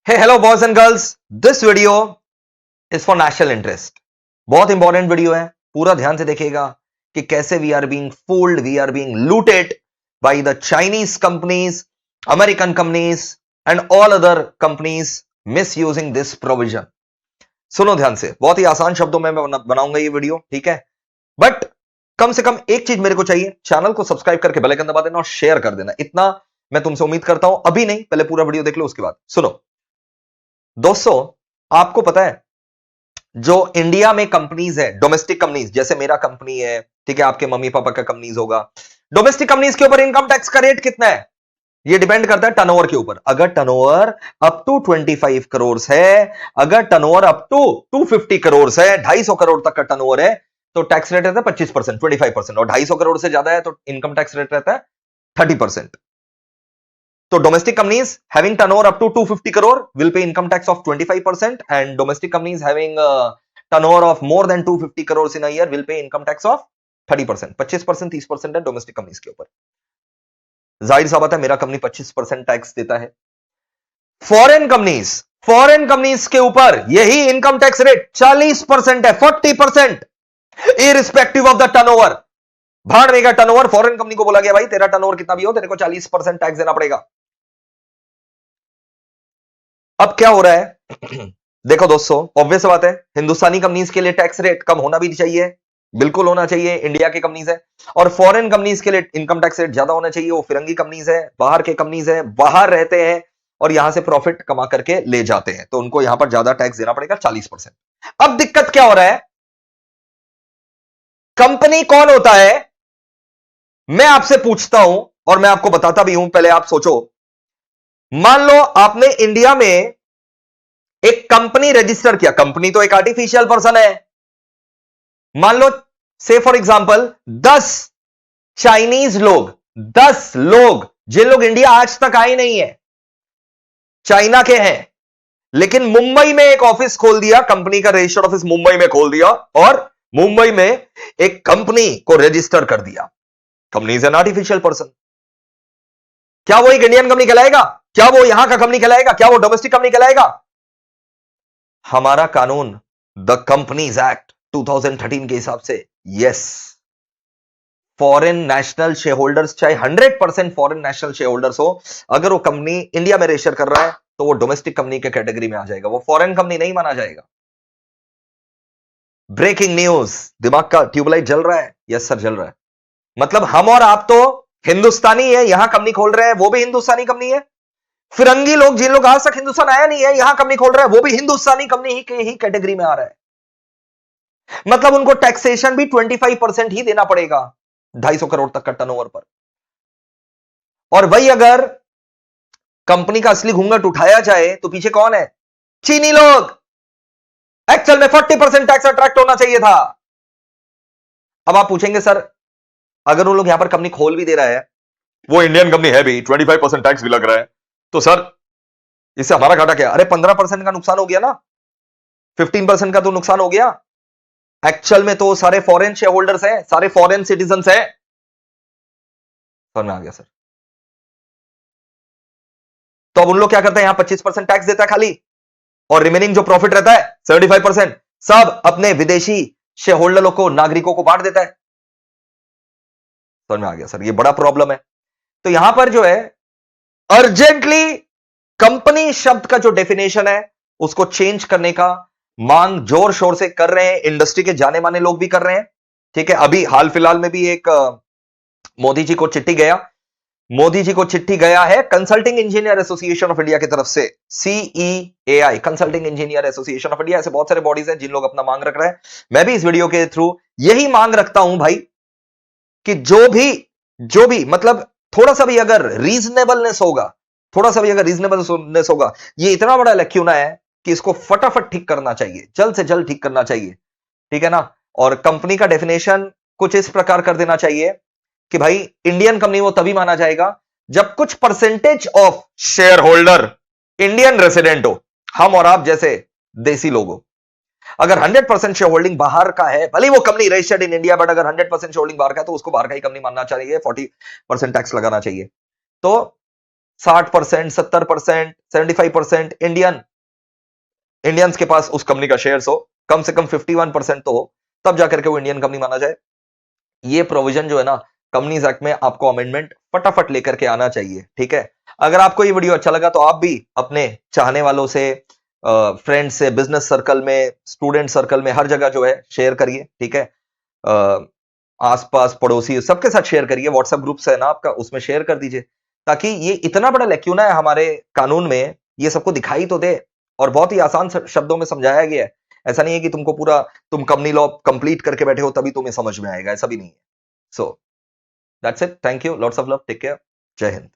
Hey, hello boys and girls. This video is for national interest. बहुत important video है, पूरा ध्यान से देखिएगा कि कैसे we are being fooled, we are being looted by the Chinese companies, American companies and all other companies misusing this provision. सुनो ध्यान से, बहुत ही आसान शब्दों में मैं बनाऊंगा ये वीडियो, ठीक है? बट कम से कम एक चीज मेरे को चाहिए, चैनल को सब्सक्राइब करके बेल आइकन दबा देना और शेयर कर देना. इतना मैं तुमसे उम्मीद करता हूं. अभी नहीं, पहले पूरा वीडियो देख लो, उसके बाद सुनो. दोस्तों, आपको पता है जो इंडिया में कंपनीज है, डोमेस्टिक कंपनीज, जैसे मेरा कंपनी है, ठीक है, आपके मम्मी पापा का कंपनीज होगा, डोमेस्टिक कंपनीज के ऊपर इनकम टैक्स का रेट कितना है? ये डिपेंड करता है टर्नओवर के ऊपर. अगर टर्नओवर अप टू 25 करोड़ है, अगर टर्नओवर अप टू 250 करोड़ है, 250 करोड़ तक का टर्नओवर है, तो टैक्स रेट रहता है 25%, 25%. और 250 करोड़ से ज्यादा है तो इनकम टैक्स रेट रहता है 30%. So domestic companies having turnover up to 250 crore will pay income tax of 25%, and domestic companies having turnover of more than 250 crores in a year will pay income tax of 30%. 25%, 30% है domestic companies के ऊपर. जाहिर सा बात है, मेरा company 25% tax देता है. फॉरेन कंपनीज के ऊपर यही इनकम टैक्स रेट 40% है, 40%, इररिस्पेक्टिव ऑफ द टर्नओवर. भाड़ में का टर्नओवर, फॉरेन कंपनी को बोला गया भाई तेरा टर्नओवर कितना भी हो, तेरे को 40% टैक्स देना पड़ेगा. अब क्या हो रहा है? देखो दोस्तों, ऑब्वियस बात है, हिंदुस्तानी कंपनीज के लिए टैक्स रेट कम होना भी चाहिए, बिल्कुल होना चाहिए, इंडिया की कंपनीज है. और फॉरेन कंपनीज के लिए इनकम टैक्स रेट ज्यादा होना चाहिए, वो फिरंगी कंपनीज है, बाहर के कंपनीज है, बाहर रहते हैं और यहां से प्रॉफिट कमा करके ले जाते हैं, तो उनको यहां पर ज्यादा टैक्स देना पड़ेगा, 40%. अब दिक्कत क्या हो रहा है? कंपनी कौन होता है? मैं आपसे पूछता हूं और मैं आपको बताता भी हूं, पहले आप सोचो. मान लो आपने इंडिया में एक कंपनी रजिस्टर किया. कंपनी तो एक आर्टिफिशियल पर्सन है. मान लो से फॉर एग्जांपल 10 चाइनीज लोग, 10 लोग, जिन लोग इंडिया आज तक आए नहीं है, चाइना के हैं, लेकिन मुंबई में एक ऑफिस खोल दिया, कंपनी का रजिस्टर्ड ऑफिस मुंबई में खोल दिया और मुंबई में एक कंपनी को रजिस्टर कर दिया. Company is an artificial person. क्या वो एक इंडियन कंपनी कहलाएगा? क्या वो यहां का कंपनी कहलाएगा? क्या वो डोमेस्टिक कंपनी कहलाएगा? हमारा कानून, द कंपनीज एक्ट 2013 के हिसाब से, yes, foreign national share holders, चाहे 100% फॉरेन नेशनल शेयर होल्डर्स हो, अगर वो कंपनी इंडिया में रजिस्टर कर रहा है तो वो डोमेस्टिक कंपनी के कैटेगरी में आ जाएगा, वो फॉरेन कंपनी नहीं माना जाएगा. ब्रेकिंग न्यूज, दिमाग का ट्यूबलाइट जल रहा है? यस सर, जल रहा है. मतलब हम और आप तो हिंदुस्तानी है, यहां कंपनी खोल रहे हैं, वो भी हिंदुस्तानी कंपनी है. फिरंगी लोग, जिन लोग आज तक हिंदुस्तान आया नहीं है, यहां कंपनी खोल रहा है, वो भी हिंदुस्तानी कंपनी ही के ही कैटेगरी में आ रहा है. मतलब उनको टैक्सेशन भी 25% ही देना पड़ेगा 250 करोड़ तक का टर्नओवर पर. और वही अगर कंपनी का असली घूंघट उठाया जाए तो पीछे कौन है? चीनी लोग. एक्चुअल में 40% टैक्स अट्रैक्ट होना चाहिए था. अब आप पूछेंगे सर, अगर उन लोग यहां पर कंपनी खोल भी दे रहा है, वो इंडियन कंपनी है भी, 25% टैक्स भी लग रहा है, तो सर इससे हमारा घाटा क्या? अरे 15% का नुकसान हो गया ना, 15% का तो नुकसान हो गया. एक्चुअल में तो सारे फॉरेन शेयर होल्डर्स हैं, सारे फॉरेन सिटीजन्स हैं. समझ में आ गया सर? तो अब उन लोग क्या करते हैं? यहां 25% टैक्स देता है खाली, और रिमेनिंग जो प्रॉफिट रहता है 75% सब अपने विदेशी शेयर होल्डरों को, नागरिकों को बांट देता है. समझ में आ गया सर? ये बड़ा प्रॉब्लम है. तो यहां पर जो है, अर्जेंटली कंपनी शब्द का जो डेफिनेशन है उसको चेंज करने का मांग जोर शोर से कर रहे हैं, इंडस्ट्री के जाने माने लोग भी कर रहे हैं, ठीक है. अभी हाल फिलहाल में भी एक मोदी जी को चिट्ठी गया है consulting engineer association of India की तरफ से, CEAI, consulting engineer association of India. ऐसे बहुत सारे बॉडीज हैं जिन लोग अपना मांग रख रहे हैं. मैं भी इस वीडियो के थ्रू यही मांग रखता हूं भाई, कि जो भी मतलब थोड़ा सा भी अगर रीजनेबलनेस होगा, ये इतना बड़ा लैक्यूना है कि इसको फटाफट ठीक करना चाहिए, जल्द से जल्द ठीक करना चाहिए, ठीक है ना. और कंपनी का डेफिनेशन कुछ इस प्रकार कर देना चाहिए कि भाई इंडियन कंपनी वो तभी माना जाएगा जब कुछ percentage of share holder Indian resident हो, हम और आप जैसे देसी लोग हो. अगर 100% शेयर होल्डिंग बाहर का है, भले वो company registered in India, but अगर 100% शेयर होल्डिंग बाहर का है तो उसको बाहर का ही कंपनी मानना चाहिए, 40% टैक्स लगाना चाहिए. तो 60%, 70%, 75% इंडियंस के पास उस कंपनी का शेयर्स हो, कम से कम 51% तो हो, तब जाकर के वो इंडियन कंपनी माना जाए। ये प्रोविजन जो है ना कंपनीज एक्ट में, आपको अमेंडमेंट फटाफट लेकर के आना चाहिए, ठीक है। अगर आपको ये वीडियो अच्छा लगा तो आप भी अपने चाहने वालों से, फ्रेंड्स से, बिजनेस सर्कल में, स्टूडेंट सर्कल में, हर जगह जो है शेयर करिए, ठीक है। आसपास पड़ोसी सबके साथ शेयर करिए, व्हाट्सएप ग्रुप्स है ना आपका, उसमें शेयर कर दीजिए, ताकि ये इतना बड़ा लैक्यूना है हमारे कानून में, ये सबको दिखाई तो दे, और बहुत ही आसान शब्दों में समझाया गया है। ऐसा नहीं है कि तुमको पूरा, तुम कंपनी लॉ कंप्लीट करके बैठे हो तभी तुम्हें समझ में आएगा, ऐसा भी नहीं है। So that's it, thank you, lots of love, take care, जय हिंद।